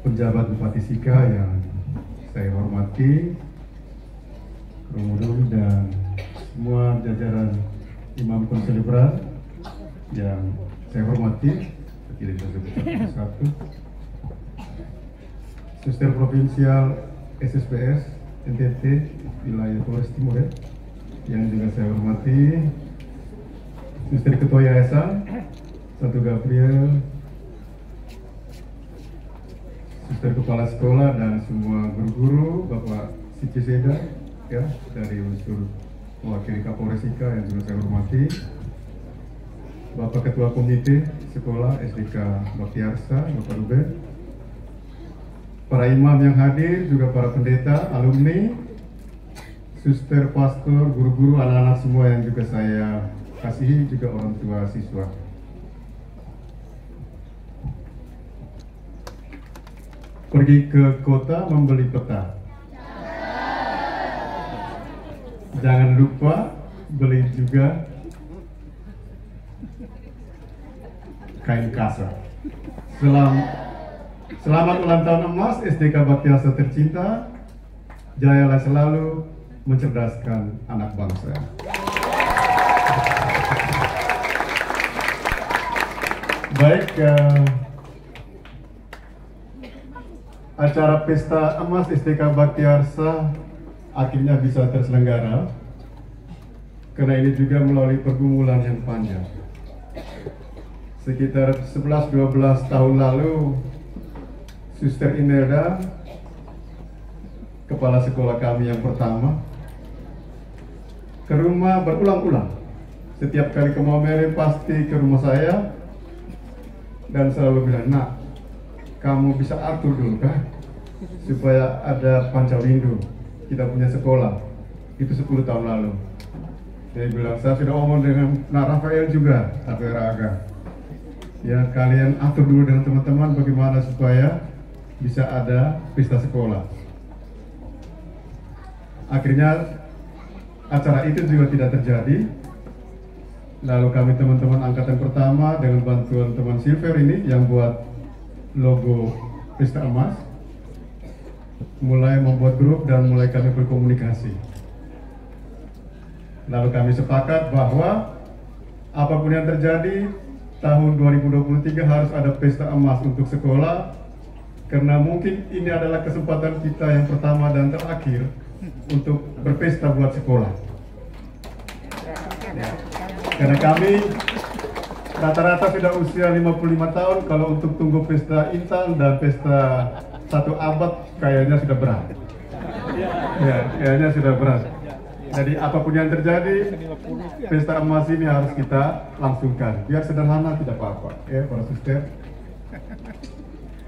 penjabat Bupati Sika yang saya hormati, Romodo dan semua jajaran Imam Konselebran yang saya hormati, tidak bisa sebut satu, Suster Provinsial SSPS NTT wilayah Flores Timur yang juga saya hormati, Suster Ketua Yayasan Santo Gabriel, Suster Kepala Sekolah dan semua guru-guru, Bapak Sici Seda ya dari unsur mewakili Kapolres Sika yang juga saya hormati, Bapak Ketua Komite Sekolah SDK Baktiarsa, Bapak Ruben, para imam yang hadir, juga para pendeta, alumni, suster, pastor, guru-guru, anak-anak semua yang juga saya kasihi, juga orang tua siswa. Pergi ke kota membeli peta. Jangan lupa beli juga kain kasa. Selamat ulang tahun emas SDK Baktiarsa tercinta. Jayalah selalu mencerdaskan anak bangsa. Baik, acara pesta emas SDK Baktiarsa akhirnya bisa terselenggara karena ini juga melalui pergumulan yang panjang. Sekitar 11-12 tahun lalu, Suster Imelda, kepala sekolah kami yang pertama, ke rumah berulang-ulang. Setiap kali ke Maumere pasti ke rumah saya dan selalu bilang, "Nak, kamu bisa atur dulu kan, supaya ada Pancawindu, kita punya sekolah." Itu 10 tahun lalu. Dia bilang, "Saya sudah ngomong dengan Nak Rafael juga, Rafael Raga. Ya, kalian atur dulu dengan teman-teman bagaimana supaya bisa ada pesta sekolah." Akhirnya acara itu juga tidak terjadi. Lalu kami teman-teman angkatan pertama dengan bantuan teman Silver ini yang buat logo pesta emas, mulai membuat grup dan mulai kami berkomunikasi. Lalu kami sepakat bahwa apapun yang terjadi, tahun 2023 harus ada pesta emas untuk sekolah, karena mungkin ini adalah kesempatan kita yang pertama dan terakhir untuk berpesta buat sekolah. Ya. Karena kami rata-rata sudah usia 55 tahun, kalau untuk tunggu pesta intan dan pesta 1 abad kayaknya sudah berat. Ya, kayaknya sudah berat. Jadi apapun yang terjadi, pesta emas ini harus kita langsungkan. Biar sederhana, tidak apa-apa. Ya, para suster.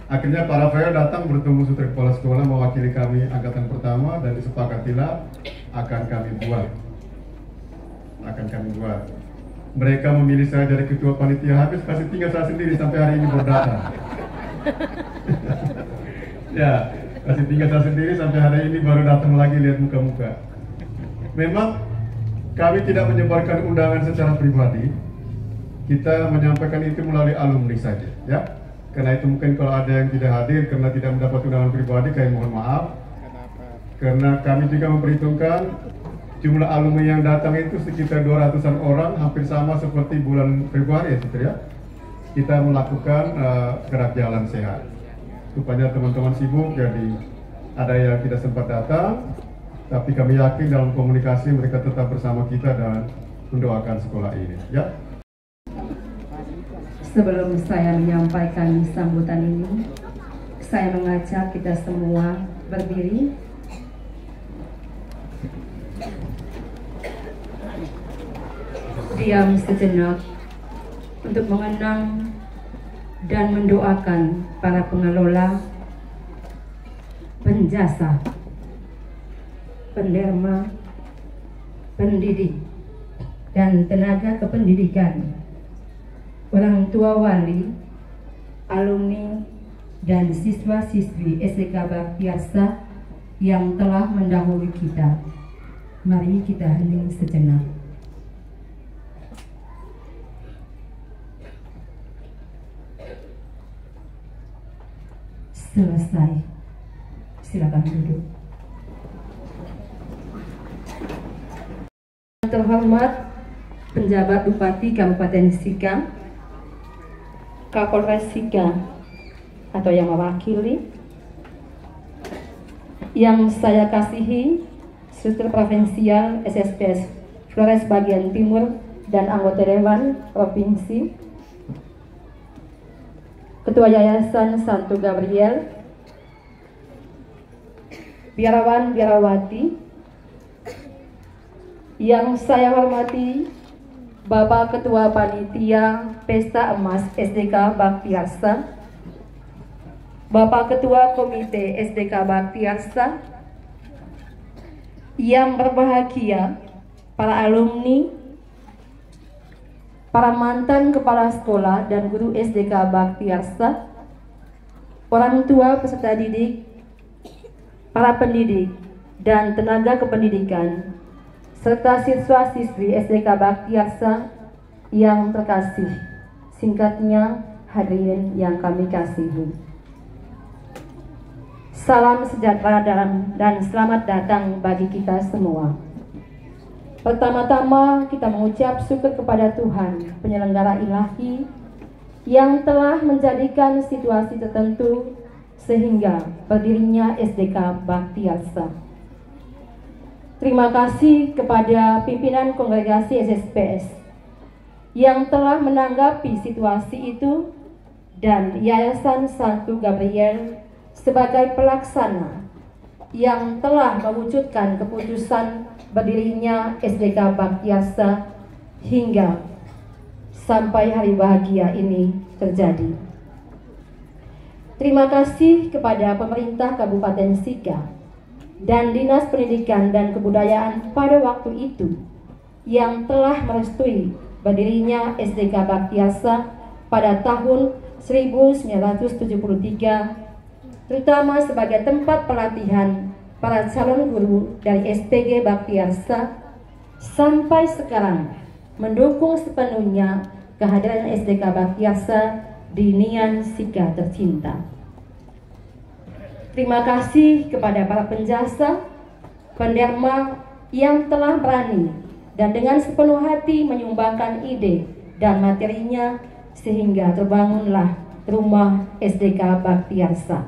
Akhirnya Pak Rafael datang bertemu suster kepala sekolah mewakili kami angkatan pertama dan disepakatilah akan kami buat. Mereka memilih saya dari ketua panitia, habis kasih tinggal saya sendiri sampai hari ini berdata. Ya, kasih tinggal saya sendiri sampai hari ini baru datang lagi lihat muka-muka. Memang kami tidak menyebarkan undangan secara pribadi, kita menyampaikan itu melalui alumni saja, ya. Karena itu mungkin kalau ada yang tidak hadir karena tidak mendapat undangan pribadi, kami mohon maaf. Karena kami juga memperhitungkan jumlah alumni yang datang itu sekitar 200-an orang, hampir sama seperti bulan Februari ya. Kita melakukan gerak jalan sehat. Rupanya teman-teman sibuk, jadi ada yang tidak sempat datang. Tapi kami yakin dalam komunikasi mereka tetap bersama kita dan mendoakan sekolah ini. Ya. Sebelum saya menyampaikan sambutan ini, saya mengajak kita semua berdiri. Diam sejenak untuk mengenang dan mendoakan para pengelola, penjasa, penderma, pendidik, dan tenaga kependidikan, orang tua wali, alumni, dan siswa-siswi SDK Baktiarsa yang telah mendahului kita. Mari kita hening sejenak. selesai. Silakan duduk. Terhormat penjabat Bupati Kabupaten Sika, Kapolres Sika atau yang mewakili, yang saya kasihi, Struktur Provinsial SSPS Flores bagian Timur dan anggota Dewan Provinsi, Ketua Yayasan Santo Gabriel, biarawan biarawati, yang saya hormati Bapak Ketua Panitia Pesta Emas SDK Baktiarsa, Bapak Ketua Komite SDK Baktiarsa, yang berbahagia para alumni, para mantan kepala sekolah dan guru SDK Baktiarsa, orang tua peserta didik, para pendidik dan tenaga kependidikan, serta siswa-siswi SDK Baktiarsa yang terkasih. Singkatnya, hadirin yang kami kasihi. Salam sejahtera dan selamat datang bagi kita semua. Pertama-tama kita mengucap syukur kepada Tuhan, penyelenggara ilahi, yang telah menjadikan situasi tertentu sehingga berdirinya SDK Baktiarsa. Terima kasih kepada pimpinan kongregasi SSPS yang telah menanggapi situasi itu dan Yayasan Santo Gabriel sebagai pelaksana yang telah mewujudkan keputusan berdirinya SDK Baktiarsa hingga sampai hari bahagia ini terjadi. Terima kasih kepada pemerintah Kabupaten Sika dan Dinas Pendidikan dan Kebudayaan pada waktu itu yang telah merestui berdirinya SDK Baktiarsa pada tahun 1973, terutama sebagai tempat pelatihan para calon guru dari SPG Baktiarsa, sampai sekarang mendukung sepenuhnya kehadiran SDK Baktiarsa di Nian Sika tercinta. Terima kasih kepada para penjasa, penderma yang telah berani dan dengan sepenuh hati menyumbangkan ide dan materinya sehingga terbangunlah rumah SDK Baktiarsa.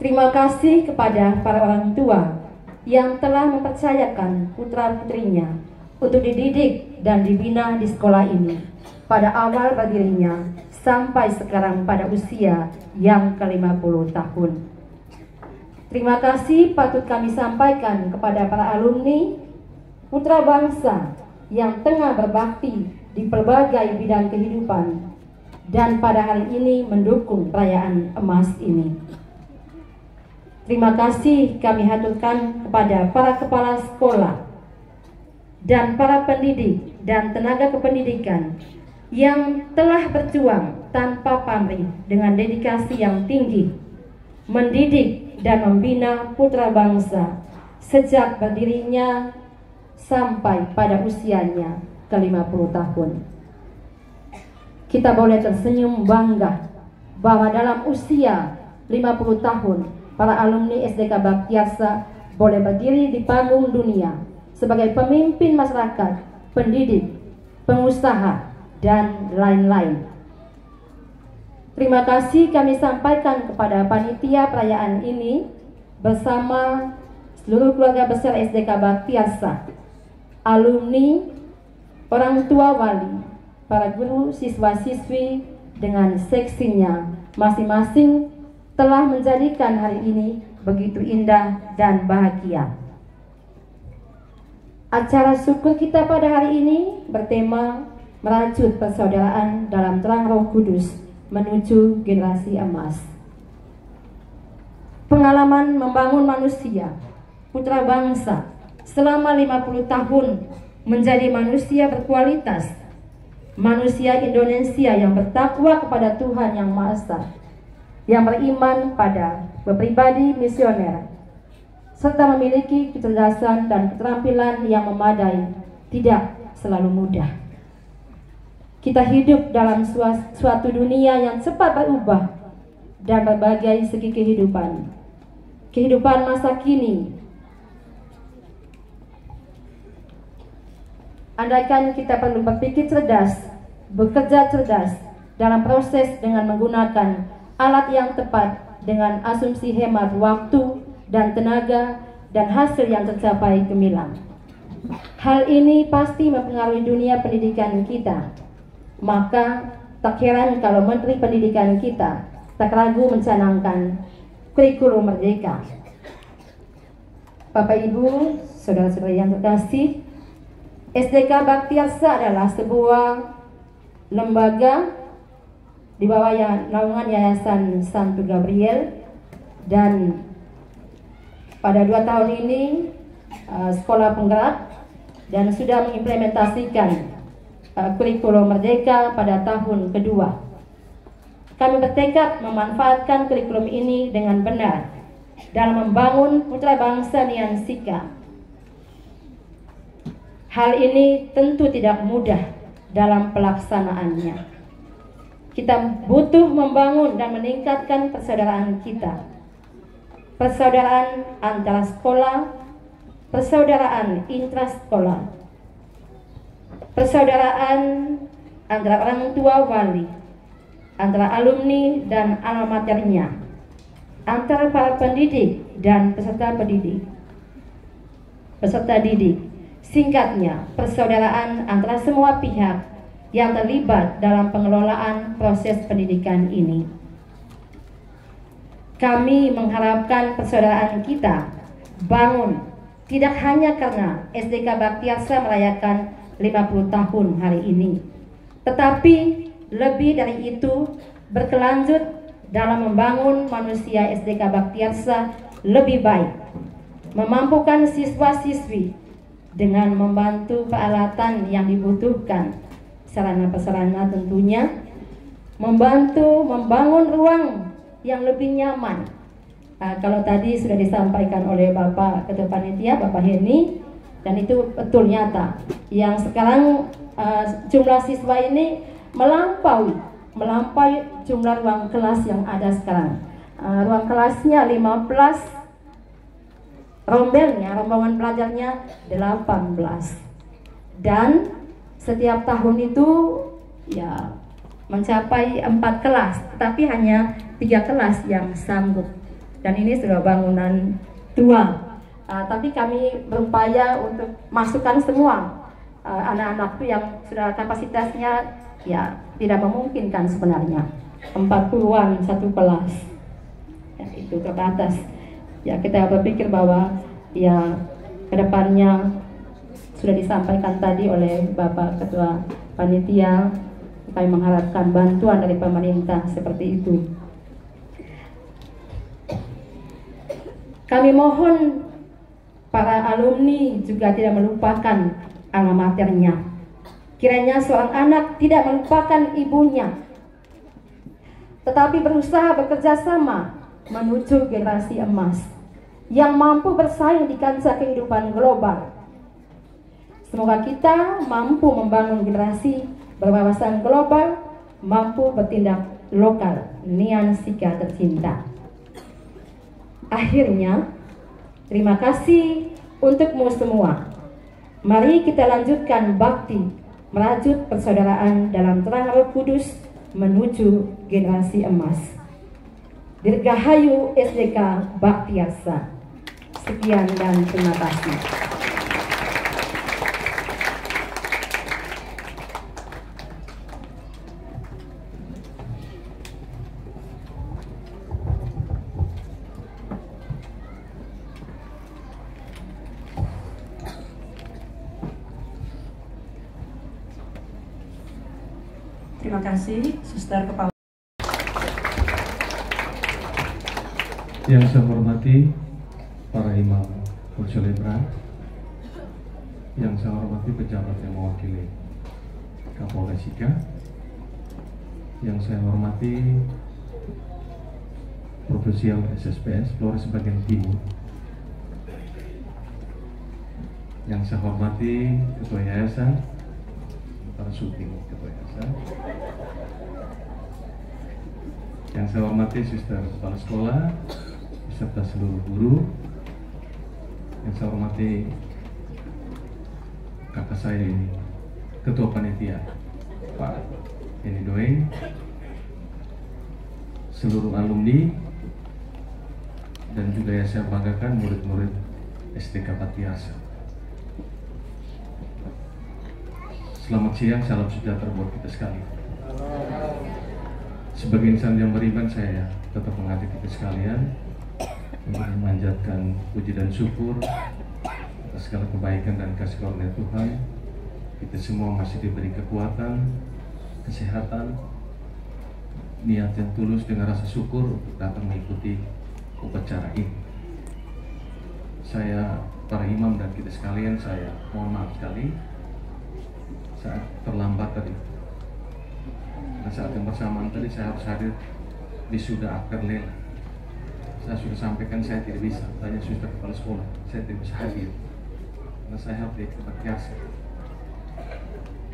Terima kasih kepada para orang tua yang telah mempercayakan putra-putrinya untuk dididik dan dibina di sekolah ini pada awal berdirinya sampai sekarang pada usia yang ke-50 tahun. Terima kasih patut kami sampaikan kepada para alumni, putra bangsa yang tengah berbakti di berbagai bidang kehidupan dan pada hari ini mendukung perayaan emas ini. Terima kasih kami haturkan kepada para kepala sekolah dan para pendidik dan tenaga kependidikan yang telah berjuang tanpa pamrih dengan dedikasi yang tinggi, mendidik dan membina putra bangsa sejak berdirinya sampai pada usianya ke-50 tahun. Kita boleh tersenyum bangga bahwa dalam usia 50 tahun para alumni SDK Baktiarsa boleh berdiri di panggung dunia sebagai pemimpin masyarakat, pendidik, pengusaha, dan lain-lain. Terima kasih kami sampaikan kepada panitia perayaan ini bersama seluruh keluarga besar SDK Baktiarsa, alumni, orang tua wali, para guru, siswa-siswi dengan seksinya masing-masing telah menjadikan hari ini begitu indah dan bahagia. Acara syukur kita pada hari ini bertema merajut persaudaraan dalam terang Roh Kudus menuju generasi emas. Pengalaman membangun manusia, putra bangsa selama 50 tahun menjadi manusia berkualitas, manusia Indonesia yang bertakwa kepada Tuhan Yang Maha Esa, yang beriman pada pribadi misioner, serta memiliki kecerdasan dan keterampilan yang memadai, tidak selalu mudah. Kita hidup dalam suatu dunia yang cepat berubah, dan berbagai segi kehidupan. Kehidupan masa kini. Andaikan kita perlu berpikir cerdas, bekerja cerdas dalam proses dengan menggunakan alat yang tepat dengan asumsi hemat waktu dan tenaga dan hasil yang tercapai gemilang. Hal ini pasti mempengaruhi dunia pendidikan kita. Maka tak heran kalau Menteri Pendidikan kita tak ragu mencanangkan kurikulum merdeka. Bapak Ibu, saudara-saudara yang terkasih, SDK Baktiarsa adalah sebuah lembaga di bawah naungan Yayasan Santo Gabriel, dan pada 2 tahun ini sekolah penggerak dan sudah mengimplementasikan kurikulum merdeka pada tahun kedua. Kami bertekad memanfaatkan kurikulum ini dengan benar dalam membangun putra bangsa Nian Sika. Hal ini tentu tidak mudah dalam pelaksanaannya. Kita butuh membangun dan meningkatkan persaudaraan kita. Persaudaraan antara sekolah, persaudaraan intrasekolah, persaudaraan antara orang tua wali, antara alumni dan alma maternya, antara para pendidik dan peserta didik. Singkatnya, persaudaraan antara semua pihak yang terlibat dalam pengelolaan proses pendidikan ini. Kami mengharapkan persaudaraan kita bangun tidak hanya karena SDK Baktiarsa merayakan 50 tahun hari ini, tetapi lebih dari itu berkelanjut dalam membangun manusia SDK Baktiarsa lebih baik, memampukan siswa-siswi dengan membantu peralatan yang dibutuhkan, sarana-prasarana tentunya, membantu membangun ruang yang lebih nyaman. Kalau tadi sudah disampaikan oleh Bapak Ketua Panitia, Bapak Heni, dan itu betul nyata. Yang sekarang jumlah siswa ini melampaui jumlah ruang kelas yang ada sekarang. Ruang kelasnya 15, rombongan pelajarnya 18, dan setiap tahun itu ya mencapai 4 kelas, tapi hanya 3 kelas yang sanggup, dan ini sudah bangunan tua. Tapi kami berupaya untuk masukkan semua anak-anak itu yang sudah kapasitasnya ya tidak memungkinkan sebenarnya, 40-an satu kelas ya, itu terbatas. Ya, kita berpikir bahwa ya kedepannya sudah disampaikan tadi oleh Bapak Ketua Panitia, kami mengharapkan bantuan dari pemerintah seperti itu. Kami mohon para alumni juga tidak melupakan alma maternya. Kiranya seorang anak tidak melupakan ibunya, tetapi berusaha bekerja sama menuju generasi emas yang mampu bersaing di kancah kehidupan global. Semoga kita mampu membangun generasi berwawasan global, mampu bertindak lokal. Nian Sika tercinta. Akhirnya, terima kasih untukmu semua. Mari kita lanjutkan bakti merajut persaudaraan dalam terang Roh Kudus menuju generasi emas. Dirgahayu SDK Baktiarsa. Sekian dan terima kasih. Terima kasih, Suster Kepala. Yang saya hormati para imam bercelebran, yang saya hormati pejabat yang mewakili Kapolda Sika, yang saya hormati Profesial SSPS Flores Bagian Timur, yang saya hormati Ketua Yayasan, para Sulting Ketua Yayasan, Yang saya hormati Suster Kepala Sekolah beserta seluruh guru. Yang saya hormati kakak saya ini, Ketua Panitia Pak Eni Doeng, seluruh alumni, dan juga yang saya banggakan murid-murid STK Patiasa. Selamat siang, salam sejahtera buat kita sekalian. Sebagai insan yang beriman, saya tetap mengajak kita sekalian untuk memanjatkan puji dan syukur atas segala kebaikan dan kasih karunia Tuhan. Kita semua masih diberi kekuatan, kesehatan, niat yang tulus dengan rasa syukur untuk datang mengikuti upacara ini. Saya, para imam dan kita sekalian, saya mohon maaf sekali saat terlambat tadi. Dan saat yang bersamaan tadi saya harus hadir di sudah akar lela. Saya sudah sampaikan saya tidak bisa, tanya Suster Kepala Sekolah, saya tidak bisa hadir karena saya harus di Patiasa.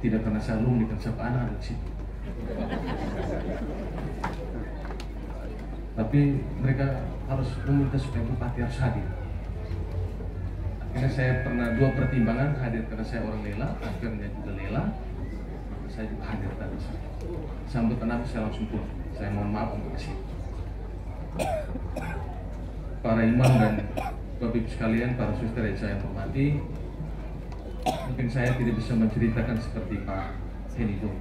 Tidak karena saya alumni dan siapa anak ada di situ. Tapi mereka harus meminta supaya bupati harus hadir. Akhirnya saya pernah dua pertimbangan, hadir karena saya orang lela, akhirnya juga lela, maka saya juga hadir tadi. Sambutan aku saya langsung pulang. Saya mohon maaf untuk kesini. Para imam dan bapak ibu sekalian, para suster yang saya hormati, mungkin saya tidak bisa menceritakan seperti Pak Eni Doeng.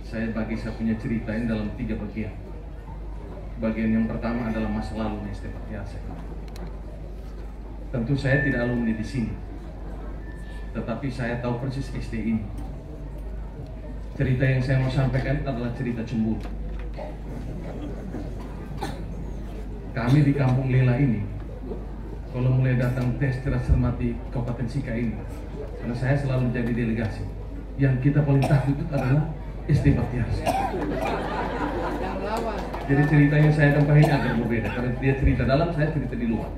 Saya punya cerita ini dalam 3 bagian. Bagian yang pertama adalah masa lalu di STK Patiasa. Tentu saya tidak alumni di sini, tetapi saya tahu persis SD ini. Cerita yang saya mau sampaikan adalah cerita cemburu. Kami di Kampung Lela ini, kalau mulai datang tes cermati Kabupaten Sika ini, karena saya selalu menjadi delegasi, yang kita paling takut itu adalah SD Patiasa. Jadi cerita yang saya tambah ini agak berbeda, karena dia cerita dalam, saya cerita di luar.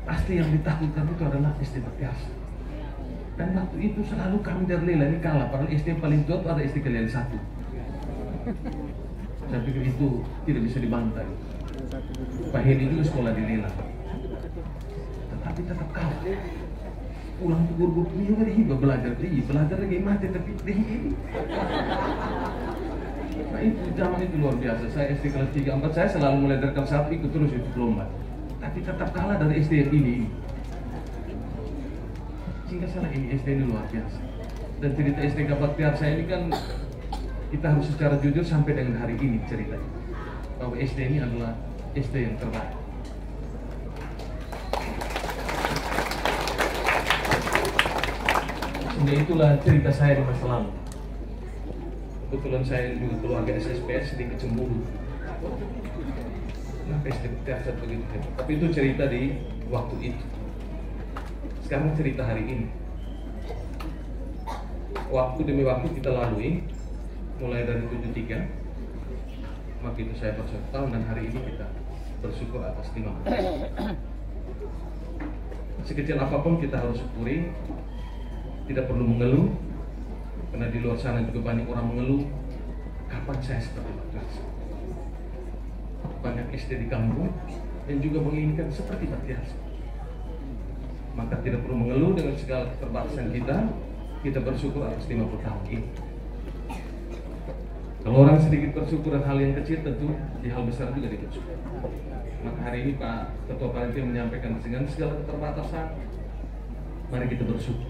Pasti yang ditakutkan itu adalah SD Patiasa. Dan waktu itu selalu kami dari Lela ini kalah, padahal SD paling tua itu ada SD Kalian 1. Saya pikir itu tidak bisa dibantah. Pak Hedi juga sekolah di Lela, tetapi tetap kalah. Pulang ke guru dia hibah belajar lagi mati tapi ini. Nah itu zaman itu luar biasa. Saya SD kelas 3, 4 saya selalu meledarkan satu ikut terus itu lomba, tapi tetap kalah dari SD yang ini. Sehingga salah ini SD ini luar biasa. Dan cerita STK Patiasa ini kan kita harus secara jujur sampai dengan hari ini ceritanya bahwa SD ini adalah SD yang terbaik. Sehingga itulah cerita saya di masa lalu. Kebetulan saya juga keluarga SSPS sedikit cemburu. Kenapa SD Patiasa begitu? Tapi itu cerita di waktu itu. Sekarang cerita hari ini. Waktu demi waktu kita lalui, mulai dari 73, maka itu saya ber1 tahun dan hari ini kita bersyukur atas 5. Sekecil apapun kita harus syukuri, tidak perlu mengeluh, karena di luar sana juga banyak orang mengeluh, kapan saya seperti Patiasa. Banyak SD di kampung yang juga menginginkan seperti Patiasa. Maka tidak perlu mengeluh dengan segala keterbatasan kita bersyukur atas 50 tahun ini. Kalau orang sedikit bersyukur dan hal yang kecil, tentu di hal besar juga dibersyukur. Maka hari ini Pak Ketua Panitia menyampaikan dengan segala keterbatasan, mari kita bersyukur.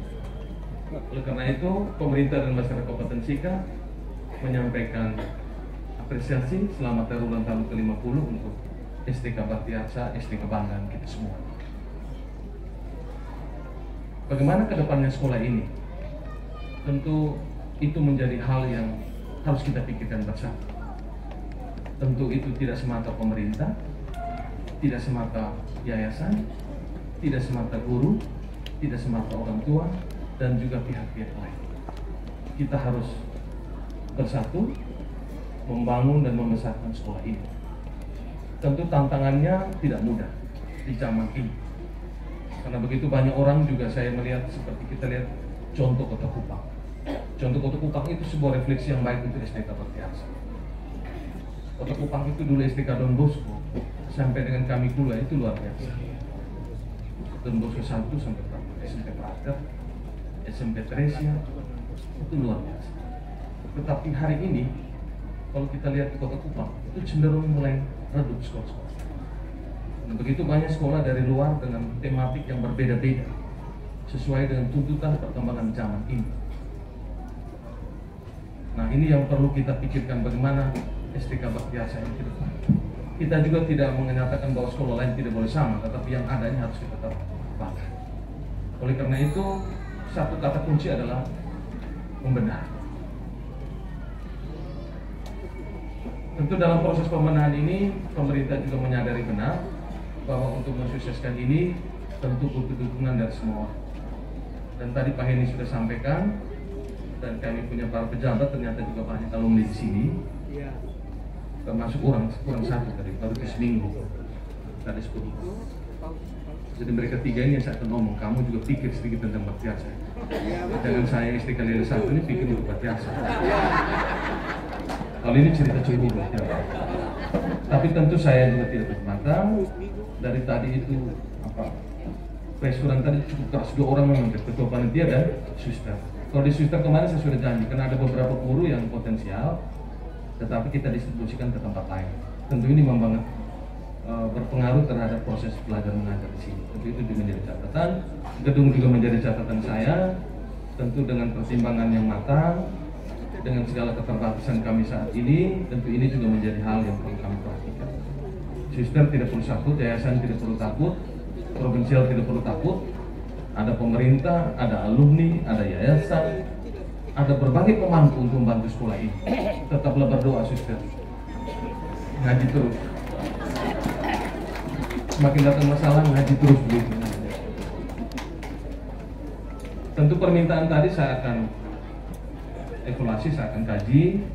Oleh karena itu, pemerintah dan masyarakat Kabupaten Sika menyampaikan apresiasi selamat hari ulang tahun ke-50 untuk STK Patiasa, SD kebanggaan kita semua. Bagaimana kedepannya sekolah ini? Tentu itu menjadi hal yang harus kita pikirkan bersama. Tentu itu tidak semata pemerintah, tidak semata yayasan, tidak semata guru, tidak semata orang tua, dan juga pihak-pihak lain. Kita harus bersatu, membangun dan membesarkan sekolah ini. Tentu tantangannya tidak mudah di zaman ini. Karena begitu banyak orang juga saya melihat seperti kita lihat contoh Kota Kupang. Contoh Kota Kupang itu sebuah refleksi yang baik untuk STK Patiasa. Kota Kupang itu dulu SDK Don Bosco sampai dengan kami kuliah itu luar biasa. Don Bosco 1 sampai berapa? SMP Prater, SMP Tresia itu luar biasa. Tetapi hari ini kalau kita lihat di Kota Kupang itu cenderung mulai redup sekolah-sekolah. Dan begitu banyak sekolah dari luar dengan tematik yang berbeda-beda sesuai dengan tuntutan perkembangan zaman ini. Nah, ini yang perlu kita pikirkan, bagaimana SDK Baktiasa ini ke depan. Kita juga tidak menyatakan bahwa sekolah lain tidak boleh sama, tetapi yang adanya harus kita tetap pakai. Oleh karena itu, satu kata kunci adalah membenahi. Tentu dalam proses pembenahan ini, pemerintah juga menyadari benar bahwa untuk mensukseskan ini tentu butuh dukungan dari semua orang. Dan tadi Pak Heni sudah sampaikan, dan kami punya para pejabat ternyata juga banyak alumni di sini. Termasuk kurang satu tadi, baru ke seminggu tadi 10. Jadi mereka tiga ini yang saya akan ngomong, kamu juga pikir sedikit tentang Baktiasa. Jangan saya SDK Lele 1 ini pikir untuk Baktiasa. Kalau ini cerita cemburu ya. Tapi tentu saya juga tidak bermata. Dari tadi itu restoran tadi cukup keras, 2 orang memang, ketua panitia dan suster. Kalau di suster kemarin saya sudah janji, karena ada beberapa guru yang potensial, tetapi kita distribusikan ke tempat lain. Tentu ini memang berpengaruh terhadap proses belajar mengajar di sini. Tentu itu juga menjadi catatan. Gedung juga menjadi catatan saya. Tentu dengan pertimbangan yang matang, dengan segala keterbatasan kami saat ini, tentu ini juga menjadi hal yang perlu kami perhatikan. Suster tidak perlu takut, yayasan tidak perlu takut, provinsial tidak perlu takut. Ada pemerintah, ada alumni, ada yayasan, ada berbagai pemangku untuk membantu sekolah ini. Tetaplah berdoa, suster. Ngaji terus. Semakin datang masalah, ngaji terus begitu. Tentu permintaan tadi saya akan evaluasi, saya akan kaji.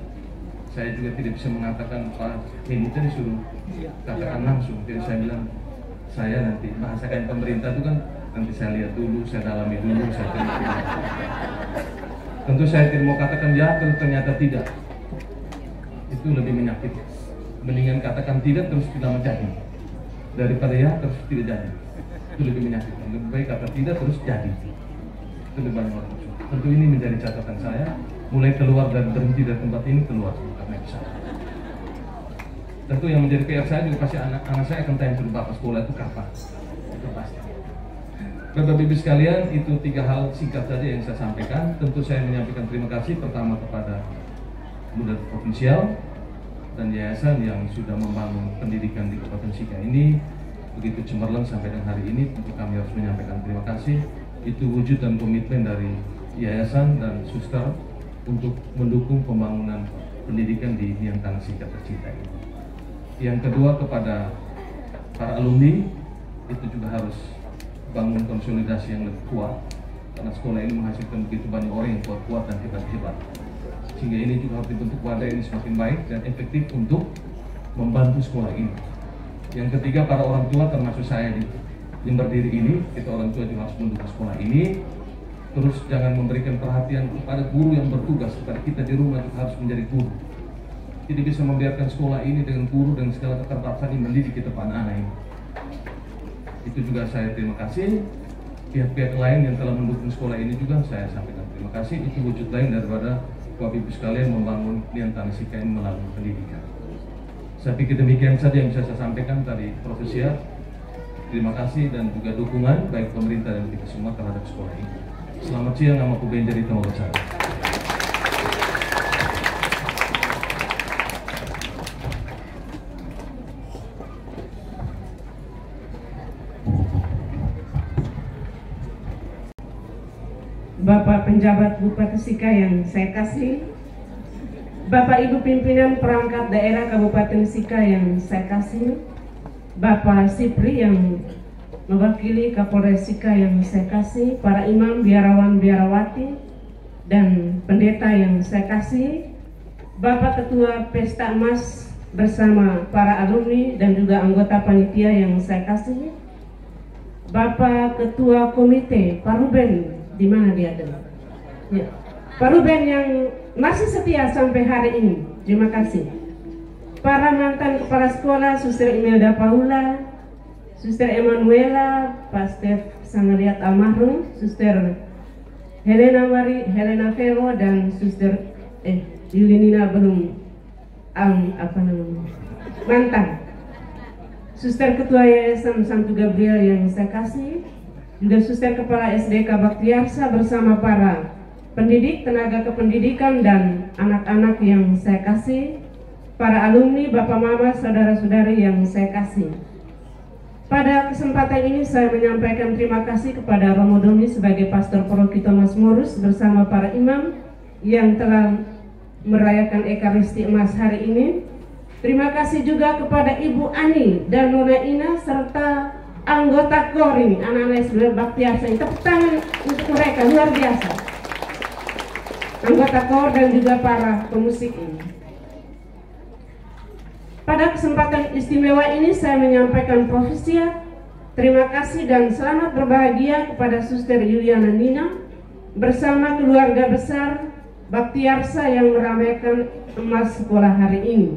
Saya juga tidak bisa mengatakan Pak Heni tadi suruh katakan langsung. Jadi saya bilang, saya nanti bahasakan pemerintah itu kan nanti saya lihat dulu, saya dalami dulu, saya teliti. Tentu saya tidak mau katakan ya, ternyata tidak. Itu lebih menyakitkan. Mendingan katakan tidak terus tidak menjadi, daripada ya terus tidak jadi. Itu lebih menyakitkan. Lebih baik kata tidak terus jadi. Itu lebih banyak orang. Tentu ini menjadi catatan saya. Mulai keluar dan berhenti dari tempat ini, keluar karena bisa. Tentu yang menjadi PR saya juga pasti anak saya akan tanya ke Bapak sekolah itu kapan. Itu pasti. Bapak Ibu sekalian, itu 3 hal singkat saja yang saya sampaikan. Tentu saya menyampaikan terima kasih pertama kepada Muda Provinsial dan yayasan yang sudah membangun pendidikan di Kabupaten Sika ini begitu cemerlang sampai dengan hari ini. Tentu kami harus menyampaikan terima kasih. Itu wujud dan komitmen dari yayasan dan suster untuk mendukung pembangunan pendidikan di Niang Tanah Sika tercinta ini. Yang kedua, kepada para alumni, itu juga harus bangun konsolidasi yang lebih kuat, karena sekolah ini menghasilkan begitu banyak orang yang kuat-kuat dan hebat-hebat, sehingga ini juga harus dibentuk wadah ini semakin baik dan efektif untuk membantu sekolah ini. Yang ketiga, para orang tua termasuk saya yang berdiri ini, kita orang tua juga harus mendukung sekolah ini. Terus jangan memberikan perhatian kepada guru yang bertugas, kepada kita di rumah juga harus menjadi guru. Tidak bisa membiarkan sekolah ini dengan guru dan segala keterbatasan ini mendidik kita anak-anak ini. Itu juga saya terima kasih. Pihak-pihak lain yang telah mendukung sekolah ini juga saya sampaikan terima kasih. Itu wujud lain daripada Bapak Ibu sekalian membangun Niang Tanah Sika ini melalui pendidikan. Saya pikir demikian saja yang bisa saya sampaikan tadi, Profesor. Terima kasih dan juga dukungan baik pemerintah dan kita semua terhadap sekolah ini. Selamat siang, nama aku Benjari Tawasara. Bapak penjabat Bupati Sika yang saya kasih, Bapak Ibu pimpinan perangkat daerah Kabupaten Sika yang saya kasih, Bapak Sipri yang mewakili Kapolres Sika yang saya kasih, para imam, biarawan, biarawati, dan pendeta yang saya kasih, Bapak Ketua Pesta Emas bersama para alumni dan juga anggota panitia yang saya kasih, Bapak Ketua Komite, Pak Ruben, di mana dia ada? Ya. Pak Ruben yang masih setia sampai hari ini, terima kasih. para mantan kepala sekolah, Suster Imelda Paula, Suster Emanuela, Pak Stef Sangaliat almarhum, Suster Helena Vero, dan Suster Yulinina belum mantan. Suster Ketua Yayasan Santo Gabriel yang saya kasih, juga Suster Kepala SDK Baktiarsa bersama para pendidik, tenaga kependidikan, dan anak-anak yang saya kasih, para alumni, bapak mama, saudara-saudari yang saya kasih. Pada kesempatan ini saya menyampaikan terima kasih kepada Romo Domi sebagai Pastor Paroki Thomas Morus bersama para imam yang telah merayakan Ekaristi Emas hari ini. Terima kasih juga kepada Ibu Ani dan Nona Ina serta anggota KOR ini, anak-anak SDK Baktiarsa. Tepuk tangan untuk mereka, luar biasa. Anggota KOR dan juga para pemusik ini. Pada kesempatan istimewa ini saya menyampaikan profesiat, terima kasih dan selamat berbahagia kepada Suster Yuliana Nina bersama keluarga besar Baktiarsa yang meramaikan emas sekolah hari ini.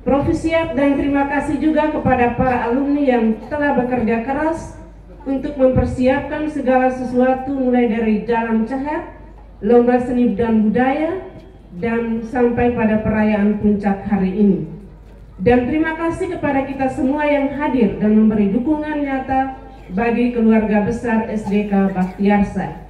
Profesiat dan terima kasih juga kepada para alumni yang telah bekerja keras untuk mempersiapkan segala sesuatu mulai dari jalan ceher, lomba seni dan budaya, dan sampai pada perayaan puncak hari ini. Dan terima kasih kepada kita semua yang hadir dan memberi dukungan nyata bagi keluarga besar SDK Baktiarsa.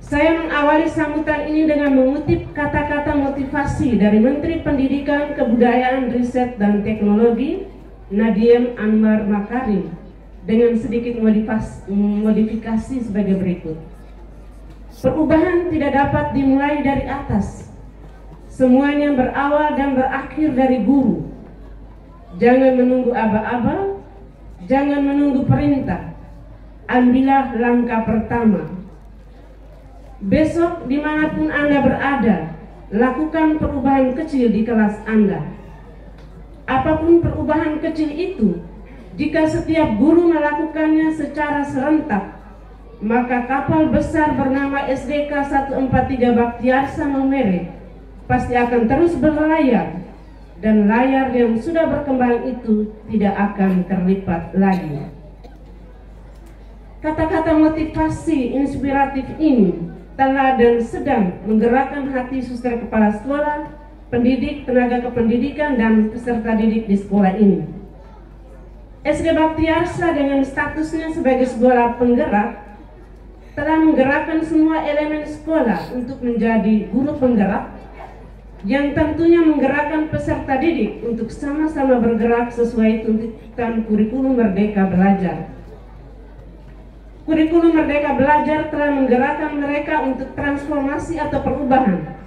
Saya mengawali sambutan ini dengan mengutip kata-kata motivasi dari Menteri Pendidikan, Kebudayaan, Riset, dan Teknologi Nadiem Anwar Makarim dengan sedikit modifikasi sebagai berikut. Perubahan tidak dapat dimulai dari atas. Semuanya berawal dan berakhir dari guru. Jangan menunggu aba-aba, jangan menunggu perintah. Ambillah langkah pertama. Besok dimanapun Anda berada, lakukan perubahan kecil di kelas Anda. Apapun perubahan kecil itu, jika setiap guru melakukannya secara serentak, maka kapal besar bernama SDK 143 Baktiarsa Maumere pasti akan terus berlayar, dan layar yang sudah berkembang itu tidak akan terlipat lagi. Kata-kata motivasi inspiratif ini telah dan sedang menggerakkan hati suster kepala sekolah, pendidik, tenaga kependidikan, dan peserta didik di sekolah ini. SD Baktiarsa dengan statusnya sebagai sekolah penggerak telah menggerakkan semua elemen sekolah untuk menjadi guru penggerak yang tentunya menggerakkan peserta didik untuk sama-sama bergerak sesuai tuntutan kurikulum Merdeka Belajar. Kurikulum Merdeka Belajar telah menggerakkan mereka untuk transformasi atau perubahan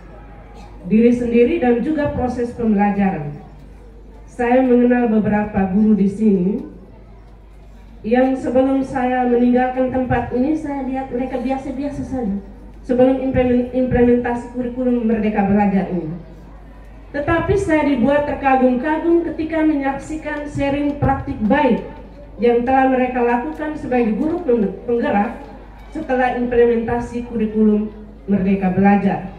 diri sendiri dan juga proses pembelajaran. Saya mengenal beberapa guru di sini yang sebelum saya meninggalkan tempat ini, saya lihat mereka biasa-biasa saja sebelum implementasi kurikulum Merdeka Belajar ini. Tetapi saya dibuat terkagum-kagum ketika menyaksikan sharing praktik baik yang telah mereka lakukan sebagai guru penggerak setelah implementasi kurikulum Merdeka Belajar.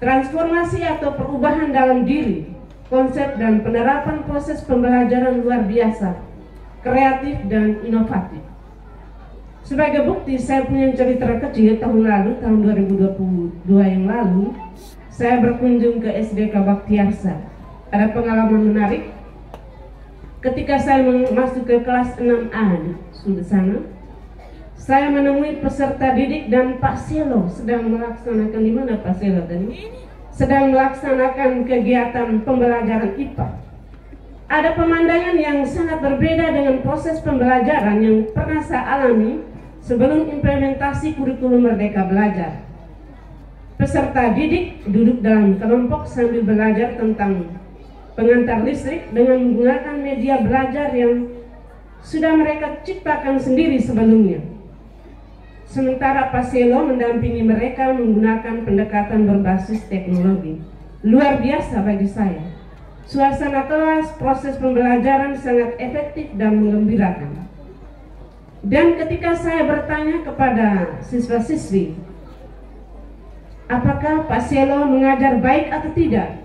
Transformasi atau perubahan dalam diri, konsep dan penerapan proses pembelajaran luar biasa, kreatif dan inovatif. Sebagai bukti, saya punya cerita kecil tahun lalu, tahun 2022 yang lalu, saya berkunjung ke SDK Baktiarsa. Ada pengalaman menarik. Ketika saya masuk ke kelas 6A di sana, saya menemui peserta didik dan Pak Selo sedang melaksanakan, di mana Pak Selo tadi? Sedang melaksanakan kegiatan pembelajaran IPA. Ada pemandangan yang sangat berbeda dengan proses pembelajaran yang pernah saya alami sebelum implementasi kurikulum Merdeka Belajar. Peserta didik duduk dalam kelompok sambil belajar tentang pengantar listrik dengan menggunakan media belajar yang sudah mereka ciptakan sendiri sebelumnya. Sementara Pak Selo mendampingi mereka menggunakan pendekatan berbasis teknologi. Luar biasa bagi saya. Suasana kelas, proses pembelajaran sangat efektif dan menggembirakan. Dan ketika saya bertanya kepada siswa-siswi, apakah Pak Selo mengajar baik atau tidak?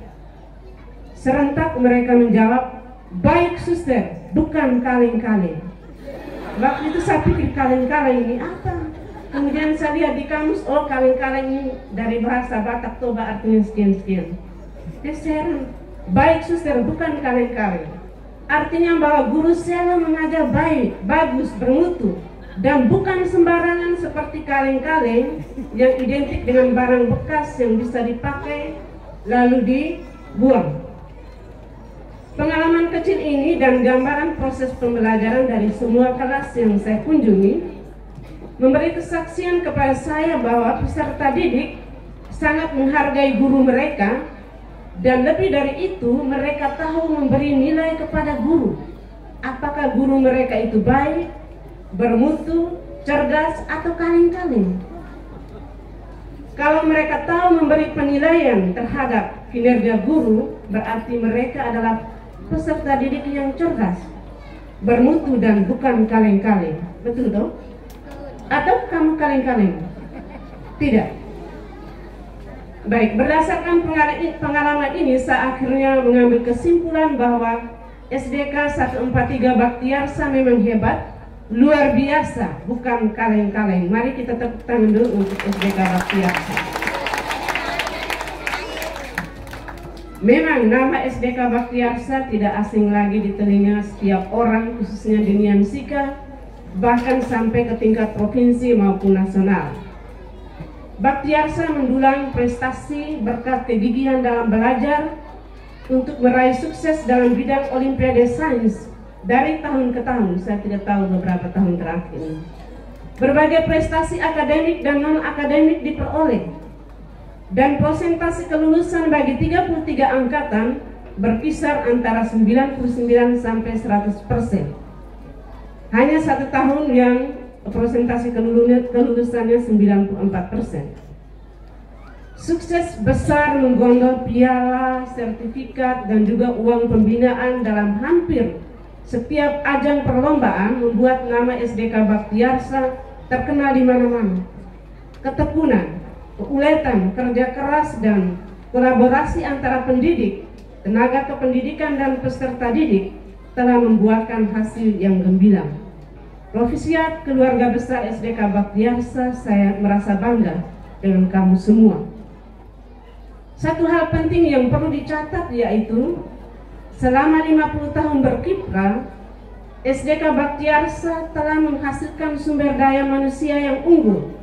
Serentak mereka menjawab, baik suster, bukan kaleng-kaleng. Waktu itu saya pikir kaleng-kaleng ini apa? Kemudian saya lihat di kamus, oh kaleng-kaleng ini dari bahasa Batak Toba artinya sekian-sekian. Heran, baik suster, bukan kaleng-kaleng. Artinya bahwa guru selalu mengajar baik, bagus, bermutu, dan bukan sembarangan seperti kaleng-kaleng yang identik dengan barang bekas yang bisa dipakai lalu dibuang. Pengalaman kecil ini dan gambaran proses pembelajaran dari semua kelas yang saya kunjungi memberi kesaksian kepada saya bahwa peserta didik sangat menghargai guru mereka, dan lebih dari itu mereka tahu memberi nilai kepada guru. Apakah guru mereka itu baik, bermutu, cerdas, atau kaleng-kaleng. Kalau mereka tahu memberi penilaian terhadap kinerja guru, berarti mereka adalah peserta didik yang cerdas, bermutu, dan bukan kaleng-kaleng. Betul toh? Atau kamu kaleng-kaleng? Tidak. Baik, berdasarkan pengalaman ini, saya akhirnya mengambil kesimpulan bahwa SDK 143 Baktiarsa memang hebat, luar biasa, bukan kaleng-kaleng. Mari kita tepuk tangan dulu untuk SDK Baktiarsa. Memang nama SDK Baktiarsa tidak asing lagi di telinga setiap orang, khususnya di Nian Sika, bahkan sampai ke tingkat provinsi maupun nasional. Baktiarsa mendulang prestasi berkat kegigihan dalam belajar untuk meraih sukses dalam bidang Olimpiade Sains dari tahun ke tahun. Saya tidak tahu beberapa tahun terakhir ini. Berbagai prestasi akademik dan non-akademik diperoleh, dan persentase kelulusan bagi 33 angkatan berkisar antara 99 sampai 100%. Hanya satu tahun yang persentase kelulusannya 94%. Sukses besar menggondol piala, sertifikat, dan juga uang pembinaan dalam hampir setiap ajang perlombaan membuat nama SDK Baktiarsa terkenal di mana-mana. Ketekunan, keuletan, kerja keras, dan kolaborasi antara pendidik, tenaga kependidikan, dan peserta didik telah membuahkan hasil yang gemilang. Profisiat keluarga besar SDK Baktiarsa, saya merasa bangga dengan kamu semua. Satu hal penting yang perlu dicatat yaitu selama 50 tahun berkiprah, SDK Baktiarsa telah menghasilkan sumber daya manusia yang unggul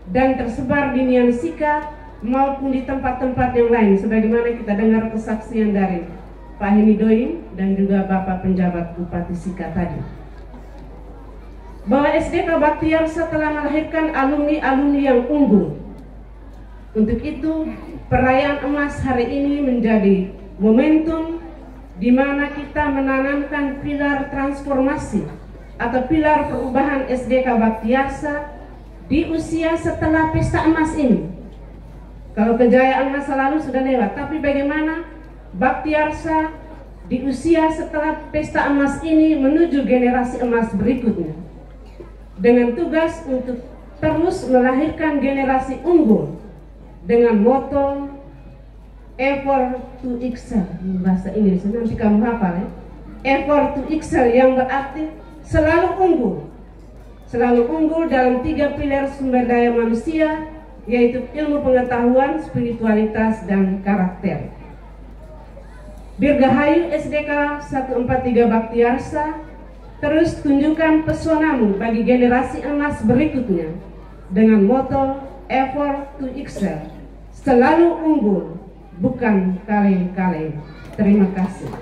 dan tersebar di Nian Sika maupun di tempat-tempat yang lain, sebagaimana kita dengar kesaksian dari Pak Hemidoin dan juga Bapak Penjabat Bupati Sika tadi, bahwa SDK Baktiarsa telah melahirkan alumni-alumni yang unggul. Untuk itu, perayaan emas hari ini menjadi momentum di mana kita menanamkan pilar transformasi atau pilar perubahan SDK Baktiarsa di usia setelah pesta emas ini. Kalau kejayaan masa lalu sudah lewat, tapi bagaimana Baktiarsa di usia setelah pesta emas ini menuju generasi emas berikutnya, dengan tugas untuk terus melahirkan generasi unggul dengan moto Effort to Excel, bahasa Inggris, nanti kamu hafal ya. Effort to Excel yang berarti selalu unggul. Selalu unggul dalam 3 pilar sumber daya manusia, yaitu ilmu pengetahuan, spiritualitas, dan karakter. Dirgahayu SDK 143 Baktiarsa, terus tunjukkan pesonamu bagi generasi emas berikutnya dengan moto Effort to Excel, selalu unggul, bukan kaleng-kaleng. Terima kasih.